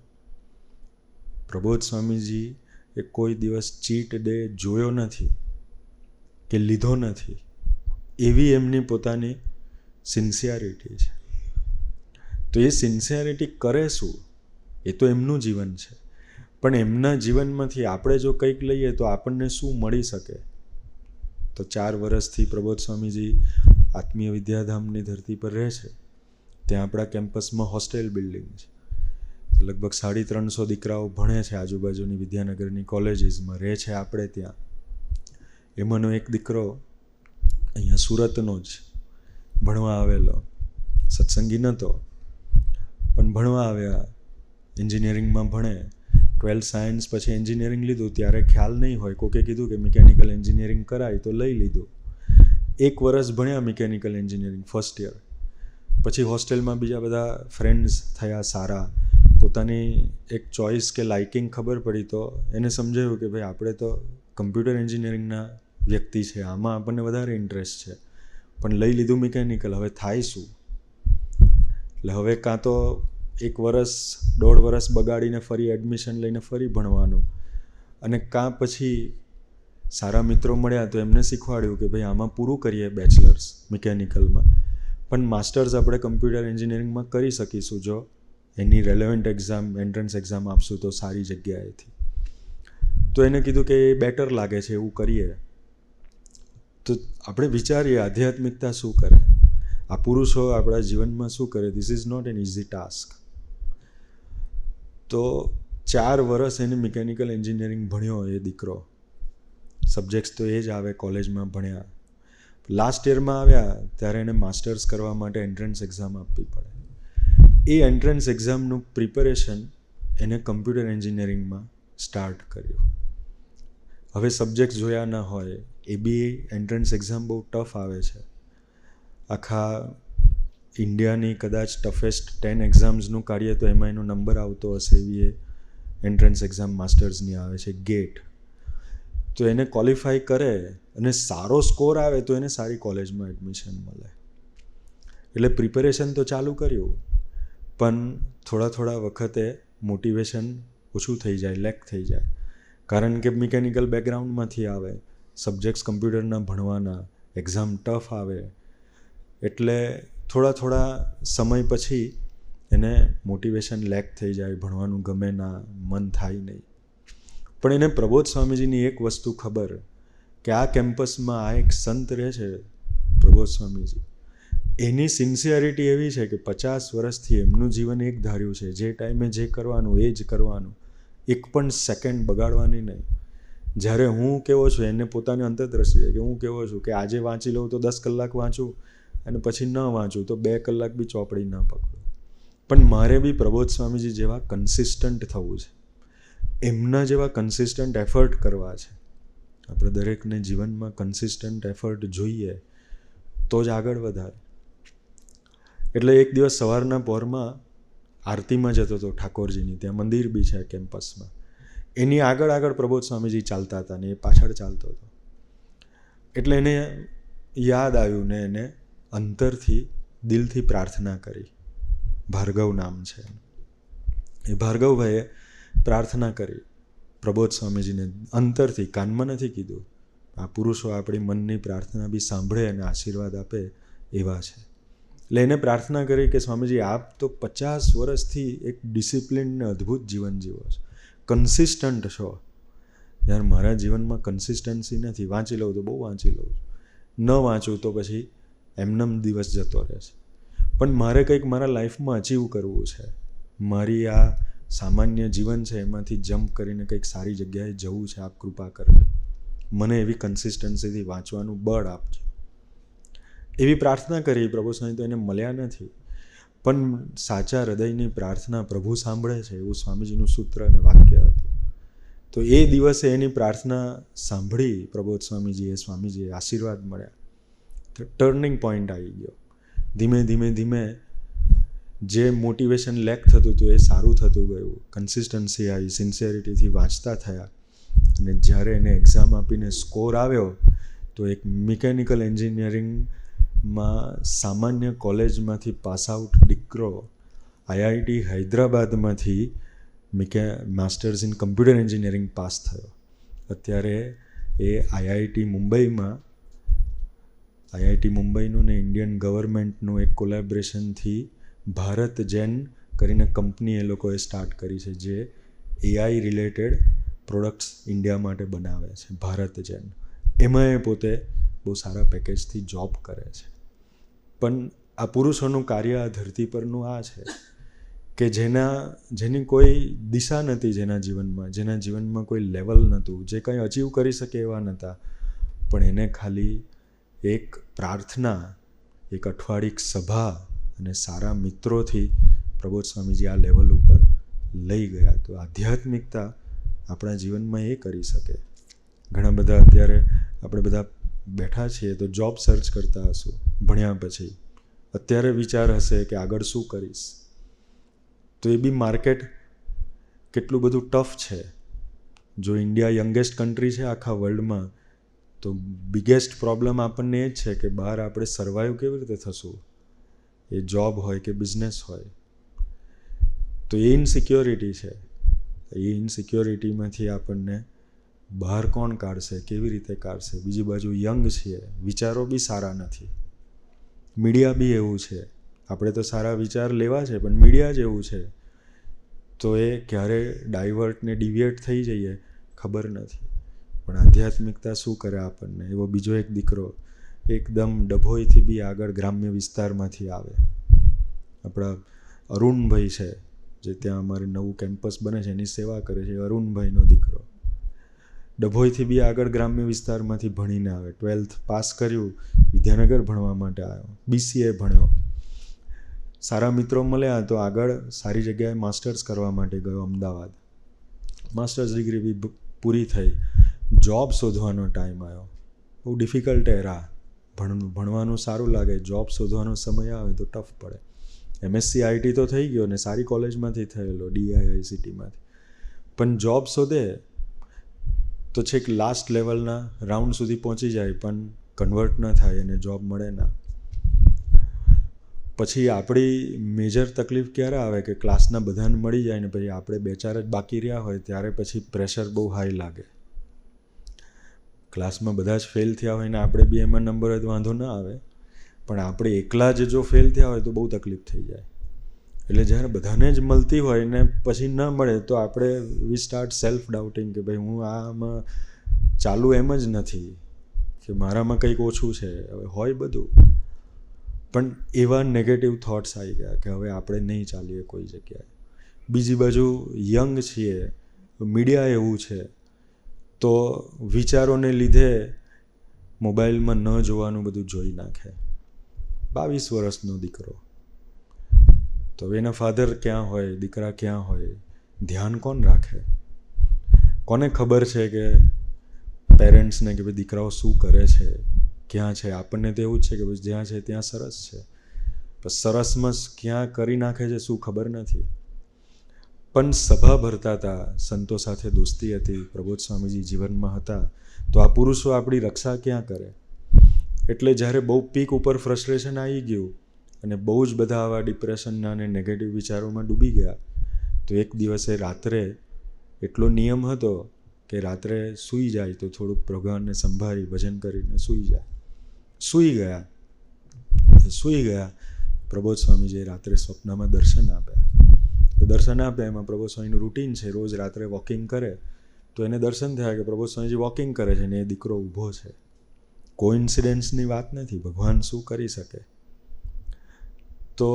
પ્રબોધ સ્વામીજી એ કોઈ દિવસ ચીટ ડે જોયો નથી કે લીધો નથી. એવી એમની પોતાની સિન્સિયરિટી છે. તો એ સિન્સિયરિટી કરે શું? એ તો એમનું જીવન છે. પણ એમના જીવનમાંથી આપણે જો કંઈક લઈએ તો આપણને શું મળી શકે? તો 4 વર્ષથી પ્રબોધ સ્વામીજી આત્મીય વિદ્યાધામની ધરતી પર રહે છે. ત્યાં આપણા કેમ્પસમાં હોસ્ટેલ બિલ્ડિંગ છે. લગભગ 350 દીકરાઓ ભણે છે આજુબાજુની વિદ્યાનગરની કોલેજીસમાં, રહે છે આપણે ત્યાં. એમાંનો એક દીકરો અહીંયા સુરતનો જ ભણવા આવેલો, સત્સંગી નહોતો પણ ભણવા આવ્યા, એન્જિનિયરિંગમાં ભણે. 12th સાયન્સ પછી એન્જિનિયરિંગ લીધું, ત્યારે ખ્યાલ નહીં હોય, કોકે કીધું કે મિકેનિકલ એન્જિનિયરિંગ કરાય તો લઈ લીધું. 1 વર્ષ ભણ્યા મિકેનિકલ એન્જિનિયરિંગ, ફર્સ્ટ યર. પછી હોસ્ટેલમાં બીજા બધા ફ્રેન્ડ્સ થયા સારા, પોતાની એક ચોઇસ કે લાઇકિંગ ખબર પડી તો એને સમજાયું કે ભાઈ આપણે તો કમ્પ્યુટર એન્જિનિયરિંગના વ્યક્તિ છે, આમાં આપણને વધારે ઇન્ટરેસ્ટ છે, પણ લઈ લીધું મિકેનિકલ, હવે થાય શું? એટલે હવે કાં તો 1 વર્ષ 1.5 વર્ષ બગાડીને ફરી એડમિશન લઈને ફરી ભણવાનું, અને કાં પછી સારા મિત્રો મળ્યા તો એમને શીખવાડ્યું કે ભાઈ આમાં પૂરું કરીએ બેચલર્સ મિકેનિકલમાં, પણ માસ્ટર્સ આપણે કમ્પ્યુટર એન્જિનિયરિંગમાં કરી શકીશું જો એની રેલેવન્ટ એક્ઝામ, એન્ટ્રન્સ એક્ઝામ આપશું તો સારી જગ્યાએથી. તો એને કીધું કે એ બેટર લાગે છે એવું કરીએ. તો આપણે વિચારીએ આધ્યાત્મિકતા શું કરે, આ પુરુષો આપણા જીવનમાં શું કરે. This is not an easy task. તો 4 વર્ષ એને મિકેનિકલ એન્જિનિયરિંગ ભણ્યો એ દીકરો. સબ્જેક્ટ્સ તો એ જ આવે, કોલેજમાં ભણ્યા. લાસ્ટ યરમાં આવ્યા ત્યારે એને માસ્ટર્સ કરવા માટે એન્ટ્રન્સ એક્ઝામ આપવી પડે. એ એન્ટ્રન્સ એક્ઝામનું પ્રિપેરેશન એને કમ્પ્યુટર એન્જિનિયરિંગમાં સ્ટાર્ટ કર્યું. હવે સબ્જેક્ટ જોયા ના હોય, એ બી એન્ટ્રન્સ એક્ઝામ બહુ ટફ આવે છે. આખા ઇન્ડિયાની કદાચ ટફેસ્ટ 10 એક્ઝામ્સનું કાર્ય તો એમાં એનો નંબર આવતો હશે એવી એ એન્ટ્રન્સ એક્ઝામ માસ્ટર્સની આવે છે ગેટ, તો એને ક્વોલિફાય કરે અને સારો સ્કોર આવે તો એને સારી કોલેજમાં એડમિશન મળે. એટલે પ્રિપેરેશન તો ચાલુ કર્યું, પણ થોડા વખતે મોટિવેશન ઓછું થઈ જાય, લેક થઈ જાય. કારણ કે મિકેનિકલ બેકગ્રાઉન્ડમાંથી આવે, સબ્જેક્ટ્સ કમ્પ્યુટરના ભણવાના, એક્ઝામ ટફ આવે, એટલે થોડા સમય પછી એને મોટિવેશન લેક થઈ જાય, ભણવાનું ગમે ના, મન થાય નહીં. પણ એને પ્રબોધ સ્વામીજીની એક વસ્તુ ખબર કે આ કેમ્પસમાં આ એક સંત રહે છે પ્રબોધ સ્વામીજી, એની સિન્સિયરિટી એવી છે કે 50 વર્ષથી એમનું જીવન એક ધાર્યું છે, જે ટાઈમે જે કરવાનું એ જ કરવાનું, એક પણ સેકન્ડ બગાડવાની નહીં. જ્યારે હું કેવો છું એને પોતાની અંતરદ્રષ્ટિ છે કે હું કેવો છું કે આજે વાંચી લઉં તો 10 કલાક વાંચું અને પછી ન વાંચું તો 2 કલાક બી ચોપડી ન પકડું. પણ મારે બી પ્રબોધ સ્વામીજી જેવા કન્સિસ્ટન્ટ થવું છે, એમના જેવા કન્સિસ્ટન્ટ એફર્ટ કરવા છે. આપણે દરેકને જીવનમાં કન્સિસ્ટન્ટ એફર્ટ જોઈએ તો જ આગળ વધારે. એટલે એક દિવસ સવારના પહોરમાં આરતીમાં જતો હતો ઠાકોરજીની, ત્યાં મંદિર બી છે કેમ્પસમાં, એની આગળ પ્રબોધ સ્વામીજી ચાલતા હતા ને એ પાછળ ચાલતો હતો. એટલે એને યાદ આવ્યું ને એને અંતરથી દિલથી પ્રાર્થના કરી. ભાર્ગવ નામ છે એ ભાર્ગવભાઈએ પ્રાર્થના કરી પ્રબોધ સ્વામીજીને અંતરથી, કાનમાં નથી કીધું. આ પુરુષો આપણી મનની પ્રાર્થના બી સાંભળે અને આશીર્વાદ આપે એવા છે. એટલે એને પ્રાર્થના કરી કે સ્વામીજી આપ તો 50 વર્ષથી એક ડિસિપ્લિન ને અદ્ભુત જીવન જીવો છો, કન્સિસ્ટન્ટ છો. યાર મારા જીવનમાં કન્સિસ્ટન્સી નથી, વાંચી લઉં તો બહુ વાંચી લઉં છું, ન વાંચું તો પછી એમનેમ દિવસ જતો રહે છે. પણ મારે કંઈક મારા લાઈફમાં અચીવ કરવું છે, મારી આ સામાન્ય જીવન છે એમાંથી જમ્પ કરીને કંઈક સારી જગ્યાએ જવું છે, આપ કૃપા કરજો, મને એવી કન્સિસ્ટન્સીથી વાંચવાનું બળ આપજો. એવી પ્રાર્થના કરી પ્રભુ સ્વામી, તો એને મળ્યા નથી, પણ સાચા હૃદયની પ્રાર્થના પ્રભુ સાંભળે છે એવું સ્વામીજીનું સૂત્ર અને વાક્ય હતું. તો એ દિવસે એની પ્રાર્થના સાંભળી પ્રબોધ સ્વામીજીએ આશીર્વાદ મળ્યા. તો ટર્નિંગ પોઈન્ટ આવી ગયો. ધીમે જે મોટિવેશન લેક થતું હતું એ સારું થતું ગયું, કન્સિસ્ટન્સી આવી, સિન્સિયરિટીથી વાંચતા થયા. અને જ્યારે એને એક્ઝામ આપીને સ્કોર આવ્યો તો એક મિકેનિકલ એન્જિનિયરિંગમાં સામાન્ય કોલેજમાંથી પાસ આઉટ દીકરો આઈઆઈટી હૈદરાબાદમાંથી masters in computer engineering pass થયો. અત્યારે એ આઈઆઈટી મુંબઈનું ને ઇન્ડિયન ગવર્મેન્ટનું એક કોલેબોરેશનથી ભારત જેન કરીને કંપની એ લોકોએ સ્ટાર્ટ કરી છે, જે એઆઈ રિલેટેડ પ્રોડક્ટ્સ ઇન્ડિયા માટે બનાવે છે, ભારત જેન. એમાં એ પોતે બહુ સારા પેકેજથી જોબ કરે છે. પણ આ પુરુષોનું કાર્ય આ ધરતી પરનું આ છે કે જેની કોઈ દિશા નહોતી, જેના જીવનમાં કોઈ લેવલ નહોતું, જે કંઈ અચીવ કરી શકે એવા નહોતા, પણ એને ખાલી એક પ્રાર્થના, એક અઠવાડિક સભા અને સારા મિત્રોથી પ્રબોધ સ્વામીજી આ લેવલ ઉપર લઈ ગયા. તો આધ્યાત્મિકતા આપણા જીવનમાં એ કરી શકે. ઘણા બધા અત્યારે આપણે બધા બેઠા છીએ તો જોબ સર્ચ કરતા હશું ભણ્યા પછી, અત્યારે વિચાર હશે કે આગળ શું કરીશ. તો એ બી માર્કેટ કેટલું બધું ટફ છે. જો ઇન્ડિયા યંગેસ્ટ કન્ટ્રી છે આખા વર્લ્ડમાં, તો બિગેસ્ટ પ્રોબ્લેમ આપણને એ જ છે કે બહાર આપણે સર્વાઈવ કેવી રીતે થશું, એ જોબ હોય કે બિઝનેસ હોય. તો એ ઇનસિક્યોરિટી છે. એ ઇનસિક્યોરિટીમાંથી આપણને બહાર કોણ કાઢશે, કેવી રીતે કાઢશે. બીજી બાજુ યંગ છીએ, વિચારો બી સારા નથી, મીડિયા બી એવું છે. આપણે તો સારા વિચાર લેવા છે પણ મીડિયા જ એવું છે, તો એ ક્યારે ડાયવર્ટ ને ડિવિએટ થઈ જઈએ ખબર નથી. પણ આધ્યાત્મિકતા શું કરે આપણને, એવો બીજો એક દીકરો એકદમ ડભોઈથી બી આગળ ગ્રામ્ય વિસ્તારમાંથી આવે. આપણા અરુણભાઈ છે, જે ત્યાં અમારે નવું કેમ્પસ બને છે એની સેવા કરે છે, અરુણભાઈનો દીકરો ડભોઈથી બી આગળ ગ્રામ્ય વિસ્તારમાંથી ભણીને આવે. 12th પાસ કર્યું, વિદ્યાનગર ભણવા માટે આવ્યો, BCA ભણ્યો, સારા મિત્રો મળ્યા તો આગળ સારી જગ્યાએ માસ્ટર્સ કરવા માટે ગયો અમદાવાદ. માસ્ટર્સ ડિગ્રી બી પૂરી થઈ, જોબ શોધવાનો ટાઈમ આવ્યો. બહુ ડિફિકલ્ટ એરા, ભણવાનું સારું લાગે, જોબ શોધવાનો સમય આવે તો ટફ પડે. MSc IT તો થઈ ગયો ને સારી કોલેજમાંથી થયેલો, DIICTમાંથી, પણ જોબ શોધે તો છેક લાસ્ટ લેવલના રાઉન્ડ સુધી પહોંચી જાય પણ કન્વર્ટ ન થાય અને જોબ મળે ના. પછી આપણી મેજર તકલીફ ક્યારે આવે કે ક્લાસના બધાને મળી જાય ને પછી આપણે 2-4 જ બાકી રહ્યા હોય ત્યારે પછી પ્રેશર બહુ હાઈ લાગે. ક્લાસમાં બધા જ ફેલ થયા હોય ને આપણે બી એમાં નંબર હોય તો વાંધો ન આવે, પણ આપણે એકલા જ જો ફેલ થયા હોય તો બહુ તકલીફ થઈ જાય. એટલે જ્યારે બધાને જ મળતી હોય ને પછી ન મળે તો આપણે વી સ્ટાર્ટ સેલ્ફ ડાઉટિંગ કે ભાઈ હું આમાં ચાલુ એમ જ નથી, કે મારામાં કંઈક ઓછું છે. હવે હોય બધું, પણ એવા નેગેટિવ થોટ્સ આવી ગયા કે હવે આપણે નહીં ચાલીએ કોઈ જગ્યાએ. બીજી બાજુ યંગ છીએ, મીડિયા એવું છે, તો વિચારોને લીધે મોબાઈલમાં ન જોવાનું બધું જોઈ નાખે. 22 વર્ષનો દીકરો, તો એના ફાધર ક્યાં હોય, દીકરા ક્યાં હોય, ધ્યાન કોણ રાખે? કોને ખબર છે કે પેરેન્ટ્સને કે ભાઈ દીકરાઓ શું કરે છે, ક્યાં છે? આપણને તો એવું જ છે કે ભાઈ જ્યાં છે ત્યાં સરસ છે, પણ સરસમાં ક્યાં કરી નાખે છે શું ખબર નથી. પણ સભા ભરતા હતા, સંતો સાથે દોસ્તી હતી, પ્રબોધ સ્વામીજી જીવનમાં હતા, તો આ પુરુષો આપણી રક્ષા ક્યાં કરે? એટલે જ્યારે બહુ પીક ઉપર ફ્રસ્ટ્રેશન આવી ગયું અને બહુ જ બધા આવા ડિપ્રેશનના અને નેગેટિવ વિચારોમાં ડૂબી ગયા, તો એક દિવસે રાત્રે એટલો નિયમ હતો કે રાત્રે સૂઈ જાય તો થોડુંક ભગવાનને સંભાળી ભજન કરીને સૂઈ જાય. સૂઈ ગયા. પ્રબોધ સ્વામીજીએ રાત્રે સ્વપ્નમાં દર્શન આપ્યા. દર્શન આપે એમાં પ્રબોધ સ્વામીનું રૂટીન છે, રોજ રાત્રે વોકિંગ કરે, તો એને દર્શન થયા કે પ્રબોધ સ્વામીજી વોકિંગ કરે છે ને એ દીકરો ઊભો છે. કોઇન્સિડન્સની વાત નથી, ભગવાન શું કરી શકે? તો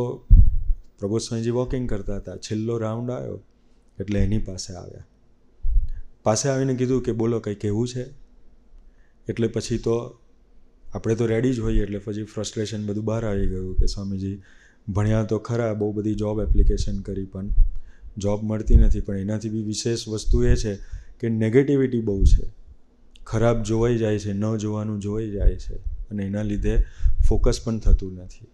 પ્રબોધ સ્વામીજી વોકિંગ કરતા હતા, છેલ્લો રાઉન્ડ આવ્યો એટલે એની પાસે આવ્યા. પાસે આવીને કીધું કે બોલો કંઈ કહેવું છે? એટલે પછી તો આપણે તો રેડી જ હોઈએ, એટલે પછી ફ્રસ્ટ્રેશન બધું બહાર આવી ગયું કે સ્વામીજી ભણ્યા તો ખરા, બહુ બધી જોબ એપ્લિકેશન કરી પણ જોબ મળતી નથી. પણ એનાથી બી વિશેષ વસ્તુ એ છે કે નેગેટિવિટી બહુ છે, ખરાબ જોવાઈ જાય છે, ન જોવાનું જોવાઈ જાય છે, અને એના લીધે ફોકસ પણ થતું નથી.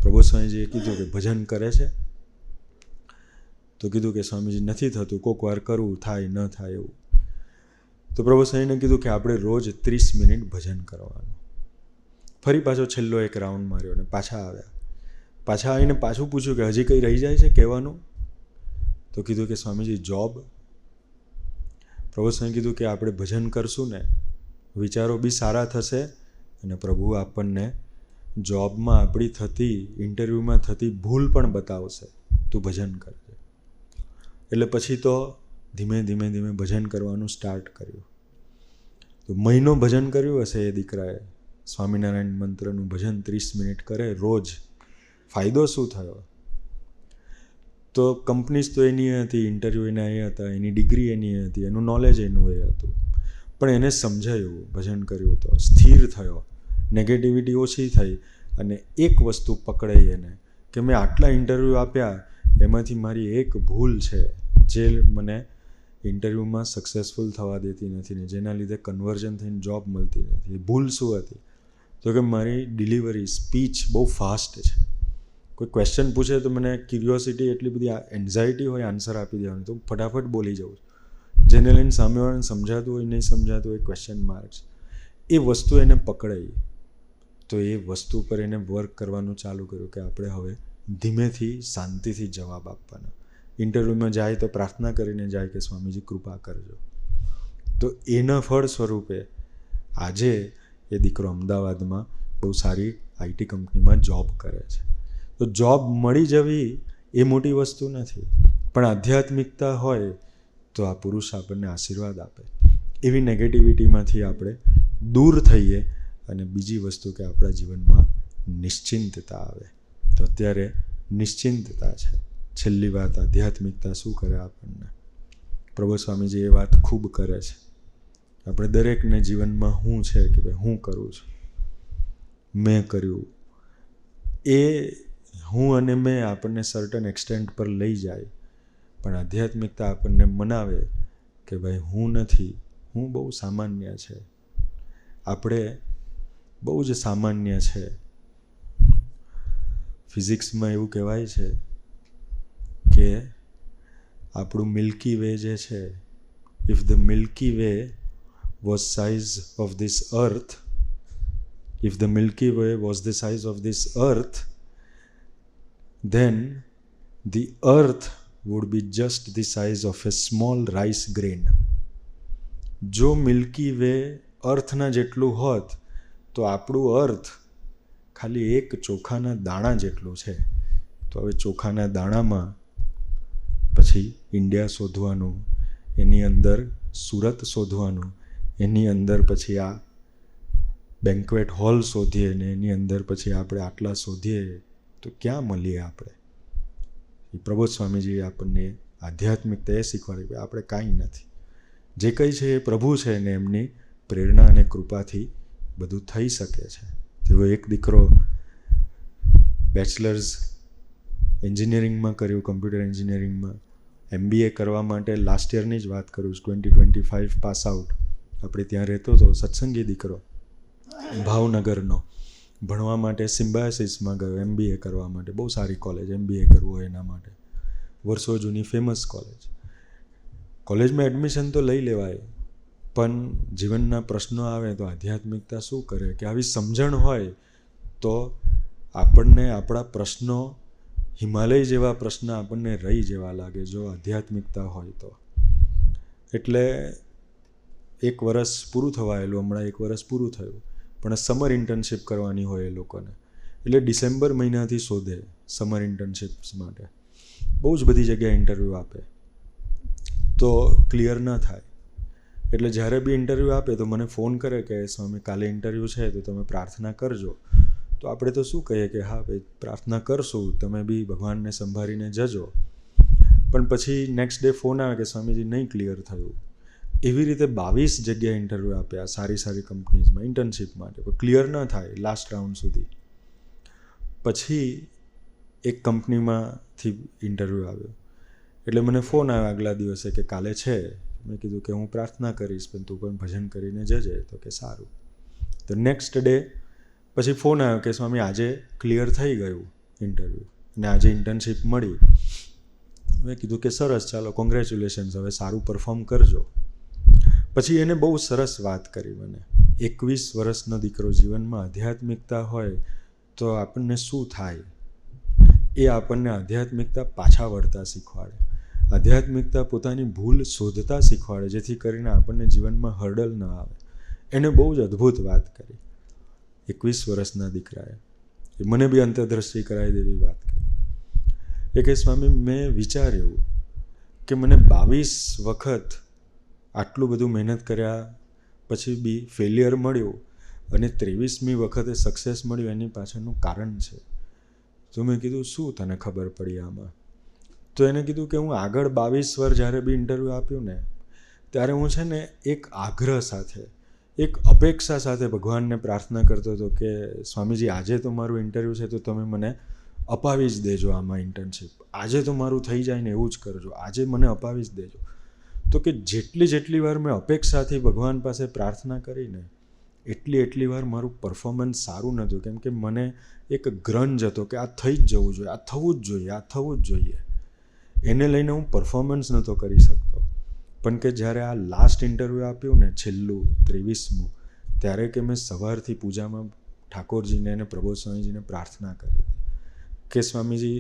પ્રબોધ સ્વામીજીએ કીધું કે ભજન કરે છે? તો કીધું કે સ્વામીજી નથી થતું, કોઈક વાર કરવું, થાય ન થાય એવું. તો પ્રભુ સ્વામીને કીધું કે આપણે રોજ 30 મિનિટ ભજન કરવાનું. ફરી પાછો છેલ્લો એક રાઉન્ડ માર્યો અને પાછા આવ્યા. પાછા આવીને પાછું પૂછ્યું કે હજી કંઈ રહી જાય છે કહેવાનું? તો કીધું કે સ્વામીજી જોબ. પ્રભુ સ્વામી કીધું કે આપણે ભજન કરશું ને, વિચારો બી સારા થશે અને પ્રભુ આપણને જોબમાં આપણી થતી, ઇન્ટરવ્યૂમાં થતી ભૂલ પણ બતાવશે, તું ભજન કરજે. એટલે પછી તો ધીમે ધીમે ભજન કરવાનું સ્ટાર્ટ કર્યું. તો મહિનો ભજન કર્યું હશે એ દીકરાએ. સ્વામિનારાયણ મંત્રનું ભજન 30 મિનિટ કરે રોજ. ફાયદો શું થયો? તો કંપનીઝ તો એની હતી, ઇન્ટરવ્યૂ એના એ હતા, એની ડિગ્રી એની હતી, એનું નોલેજ એનું એ હતું, પણ એને સમજાયું, ભજન કર્યું તો સ્થિર થયો, નેગેટિવિટી ઓછી થઈ, અને એક વસ્તુ પકડાઈ એને કે મેં આટલા ઇન્ટરવ્યૂ આપ્યા, એમાંથી મારી એક ભૂલ છે જે મને ઇન્ટરવ્યૂમાં સક્સેસફુલ થવા દેતી નથી ને જેના લીધે કન્વર્ઝન થઈને જોબ મળતી નથી. એ ભૂલ શું હતી? તો કે મારી ડિલિવરી, સ્પીચ બહુ ફાસ્ટ છે. કોઈ ક્વેશ્ચન પૂછે તો મને ક્યુરિયોસિટી એટલી બધી, એન્ઝાયટી હોય આન્સર આપી દેવાનું, તો ફટાફટ બોલી જાઉં છું. જેને લઈને સામેવાળાને સમજાતું હોય નહીં સમજાતું હોય, ક્વેશ્ચન માર્ક્સ, એ વસ્તુ એને પકડાઈ. તો એ વસ્તુ પર એને વર્ક કરવાનું ચાલુ કર્યું કે આપણે હવે ધીમેથી શાંતિથી જવાબ આપવાના. ઇન્ટરવ્યૂમાં જાય તો પ્રાર્થના કરીને જાય કે સ્વામીજી કૃપા કરજો. તો એના ફળ સ્વરૂપે આજે એ દીકરો અમદાવાદમાં બહુ સારી આઈટી કંપનીમાં જોબ કરે છે. તો જોબ મળી જવી એ મોટી વસ્તુ નથી, પણ આધ્યાત્મિકતા હોય તો આ પુરુષ આપણને આશીર્વાદ આપે. એવી નેગેટિવિટીમાંથી આપણે દૂર થઈએ અને બીજી વસ્તુ કે આપણા જીવનમાં નિશ્ચિંતતા આવે. તો અત્યારે નિશ્ચિંતતા છે. છેલ્લી વાત, આધ્યાત્મિકતા શું કરે આપણને? પ્રબોધ સ્વામીજી એ વાત ખૂબ કરે છે. આપણે દરેકને જીવનમાં હું છે કે ભાઈ હું કરું છું, મેં કર્યું, એ હું અને મેં આપણને સર્ટન એક્સટેન્ટ પર લઈ જાય, પણ આધ્યાત્મિકતા આપણને મનાવે કે ભાઈ હું નથી, હું બહુ સામાન્ય છે, આપણે બહુ જ સામાન્ય છે. ફિઝિક્સમાં એવું કહેવાય છે કે આપણું મિલ્કી વે જે છે, if the milky way was size of this earth, if the Milky Way was the size of this earth, then the earth would be just the size of a small rice grain. જો milky way અર્થના જેટલું હોત તો આપણું અર્થ ખાલી એક ચોખાના દાણા જેટલું છે. તો હવે ચોખાના દાણામાં પછી ઇન્ડિયા શોધવાનું, એની અંદર સુરત શોધવાનું, એની અંદર પછી આ બેન્ક્વેટ હોલ શોધીએ ને એની અંદર પછી આપણે આટલા શોધીએ તો ક્યાં મળીએ આપણે? એ પ્રબોધ સ્વામીજી આપણને આધ્યાત્મિકતા એ શીખવાડી કે આપણે કાંઈ નથી, જે કંઈ છે એ પ્રભુ છે ને એમની પ્રેરણા અને કૃપાથી બધું થઈ શકે છે. તેવો એક દીકરો બેચલર્સ એન્જિનિયરિંગમાં કર્યું, કમ્પ્યુટર એન્જિનિયરિંગમાં. MBA કરવા માટે લાસ્ટ યરની જ વાત કરું, 2025 પાસ આઉટ. આપણે ત્યાં રહેતો હતો, સત્સંગી દીકરો, ભાવનગરનો. ભણવા માટે સિમ્બાયોસિસમાં ગયો, MBA કરવા માટે. બહુ સારી કોલેજ, MBA કરવું હોય એના માટે, વર્ષો જૂની ફેમસ કોલેજ. કોલેજમાં એડમિશન તો લઈ લેવાય, પણ જીવનના પ્રશ્નો આવે તો આધ્યાત્મિકતા શું કરે કે આવી સમજણ હોય તો આપણને આપણા પ્રશ્નો હિમાલય જેવા પ્રશ્ન આપણને રહી જેવા લાગે જો આધ્યાત્મિકતા હોય તો. એટલે એક વર્ષ પૂરું થવા આવેલું, હમણાં એક વર્ષ પૂરું થયું, પણ સમર ઇન્ટર્નશીપ કરવાની હોય એ લોકોને. એટલે ડિસેમ્બર મહિનાથી શોધે સમર ઇન્ટર્નશિપ્સ માટે. બહુ જ બધી જગ્યાએ ઇન્ટરવ્યૂ આપે તો ક્લિયર ન થાય. એટલે જ્યારે બી ઇન્ટરવ્યૂ આપે તો મને ફોન કરે કે સ્વામી કાલે ઇન્ટરવ્યૂ છે તો તમે પ્રાર્થના કરજો. તો આપણે તો શું કહીએ કે હા ભાઈ પ્રાર્થના કરશું, તમે બી ભગવાનને સંભાળીને જજો. પણ પછી નેક્સ્ટ ડે ફોન આવે કે સ્વામીજી નહીં ક્લિયર થયું. એવી રીતે 22 જગ્યાએ ઇન્ટરવ્યૂ આપ્યા સારી સારી કંપનીઝમાં ઇન્ટર્નશીપ માટે, પણ ક્લિયર ન થાય લાસ્ટ રાઉન્ડ સુધી. પછી એક કંપનીમાંથી ઇન્ટરવ્યૂ આવ્યો એટલે મને ફોન આવ્યો આગલા દિવસે કે કાલે છે. મેં કીધું કે હું પ્રાર્થના કરીશ પણ તું પણ ભજન કરીને જજે. તો કે સારું. તો નેક્સ્ટ ડે પછી ફોન આવ્યો કે સ્વામી આજે ક્લિયર થઈ ગયું ઇન્ટરવ્યૂ અને આજે ઇન્ટર્નશીપ મળી. મેં કીધું કે સરસ, ચાલો કોંગ્રેચ્યુલેશન્સ, હવે સારું પરફોર્મ કરજો. પછી એને બહુ સરસ વાત કરી મને. 21 વર્ષનો દીકરો, જીવનમાં આધ્યાત્મિકતા હોય તો આપણને શું થાય એ આપણને આધ્યાત્મિકતા પાછા વળતા શીખવાડે. આધ્યાત્મિકતા પોતાની ભૂલ શોધતા શીખવાડે, જેથી કરીને આપણને જીવનમાં હર્ડલ ન આવે. એને બહુ જ અદ્ભુત વાત કરી 21 વર્ષના દીકરાએ. એ મને બી અંતરદ્રષ્ટિ કરાવી દેવી વાત કરી. એ કે સ્વામી મેં વિચાર્યું કે મને 22 વખત આટલું બધું મહેનત કર્યા પછી બી ફેલિયર મળ્યું અને 23મી વખતે સક્સેસ મળ્યું, એની પાછળનું કારણ છે. તો મેં કીધું શું તને ખબર પડી આમાં? તો એને કીધું કે હું આગળ 22 વાર જ્યારે બી ઇન્ટરવ્યૂ આપ્યું ને ત્યારે હું છે ને એક આગ્રહ સાથે, એક અપેક્ષા સાથે ભગવાનને પ્રાર્થના કરતો હતો કે સ્વામીજી આજે તો મારું ઇન્ટરવ્યૂ છે તો તમે મને અપાવી જ દેજો આમાં ઇન્ટર્નશીપ. આજે તો મારું થઈ જાય ને એવું જ કરજો, આજે મને અપાવી જ દેજો. તો કે જેટલી વાર મેં અપેક્ષાથી ભગવાન પાસે પ્રાર્થના કરીને એટલી વાર મારું પરફોર્મન્સ સારું નહોતું, કેમ કે મને એક ગ્રંજ હતો કે આ થઈ જ જવું જોઈએ, આ થવું જ જોઈએ, આ થવું જ જોઈએ. એને લઈને હું પરફોર્મન્સ નહોતો કરી શકતો. પણ કે જ્યારે આ લાસ્ટ ઇન્ટરવ્યૂ આપ્યું ને છેલ્લું 23મું, ત્યારે કે મેં સવારથી પૂજામાં ઠાકોરજીને અને પ્રબોધ સ્વામીજીને પ્રાર્થના કરી કે સ્વામીજી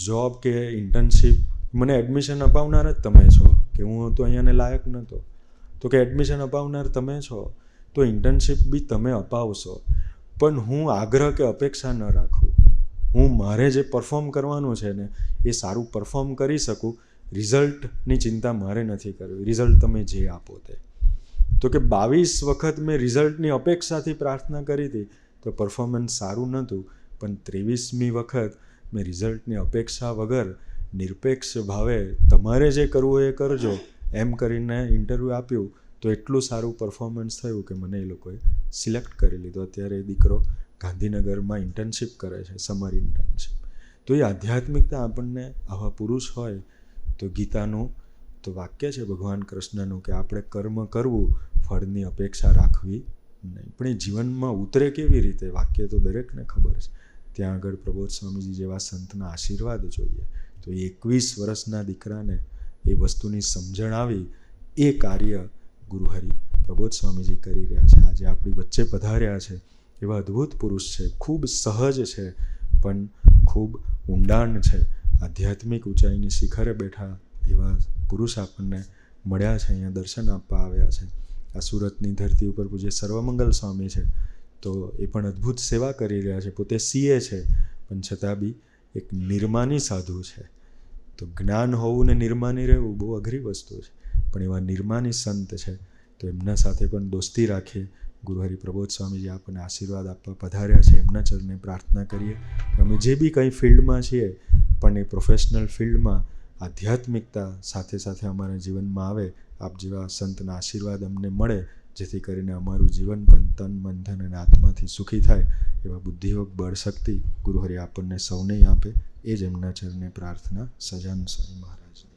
જોબ કે ઇન્ટર્નશીપ મને એડમિશન અપાવનાર જ તમે છો, કે હું તો અહીંયાને લાયક નહોતો. તો કે એડમિશન અપાવનાર તમે છો તો ઇન્ટર્નશીપ બી તમે અપાવશો, પણ હું આગ્રહ કે અપેક્ષા ન રાખું. હું મારે જે પરફોર્મ કરવાનું છે ને એ સારું પરફોર્મ કરી શકું. રિઝલ્ટની ચિંતા મારે નથી કરવી, રિઝલ્ટ તમે જે આપો તે. તો કે 22 વખત મેં રિઝલ્ટની અપેક્ષાથી પ્રાર્થના કરી હતી તો પરફોર્મન્સ સારું નહોતું, પણ 23મી વખત મેં રિઝલ્ટની અપેક્ષા વગર નિરપેક્ષ ભાવે તમારે જે કરવું એ કરજો એમ કરીને ઇન્ટરવ્યૂ આપ્યું તો એટલું સારું પરફોર્મન્સ થયું કે મને એ લોકોએ સિલેક્ટ કરી લીધો. અત્યારે એ દીકરો ગાંધીનગરમાં ઇન્ટર્નશીપ કરે છે, સમર ઇન્ટર્નશીપ. તો એ આધ્યાત્મિકતા આપણને આવા પુરુષ હોય તો ગીતાનું તો વાક્ય છે ભગવાન કૃષ્ણનું કે આપણે કર્મ કરવું, ફળની અપેક્ષા રાખવી નહીં. પણ એ જીવનમાં ઉતરે કેવી રીતે વાક્ય તો દરેકને ખબર છે. ત્યાં આગળ પ્રબોધ સ્વામીજી જેવા સંતના આશીર્વાદ જોઈએ, તો 21 વર્ષના દીકરાને એ વસ્તુની સમજણ આવી. એ કાર્ય ગુરુહરિ પ્રબોધ સ્વામીજી કરી રહ્યા છે. આજે આપણી વચ્ચે પધાર્યા છે. એવા અદ્ભુત પુરુષ છે. ખૂબ સહજ છે, પણ ખૂબ ઊંડાણ છે. આધ્યાત્મિક ઊંચાઈની શિખરે બેઠા એવા પુરુષ આપણને મળ્યા છે, અહીંયા દર્શન આપવા આવ્યા છે. આ સુરતની ધરતી ઉપર પૂજ્ય સર્વમંગલ સ્વામી છે, તો એ પણ અદ્ભુત સેવા કરી રહ્યા છે. પોતે CA છે, પણ છતાં બી એક નિર્માની સાધુ છે. તો જ્ઞાન હોવું ને નિર્માની રહેવું બહુ અઘરી વસ્તુ છે, પણ એવા નિર્માની સંત છે. તો એમના સાથે પણ દોસ્તી રાખીએ. ગુરુહરિ પ્રબોધ સ્વામીજી આપણને આશીર્વાદ આપવા પધાર્યા છે. એમના ચરણે પ્રાર્થના કરીએ કે અમે જે બી કંઈ ફિલ્ડમાં છીએ, પણ એ પ્રોફેશનલ ફિલ્ડમાં આધ્યાત્મિકતા સાથે સાથે અમારા જીવનમાં આવે. આપ જેવા સંતના આશીર્વાદ અમને મળે, જેથી કરીને અમારું જીવન પણ તન, મન, ધન અને આત્માથી સુખી થાય. એવા બુદ્ધિયોગ, બળ, શક્તિ ગુરુહરિ આપણને સૌને આપે. એ જ એમના ચરણે પ્રાર્થના. સજાન સ્વામી મહારાજ.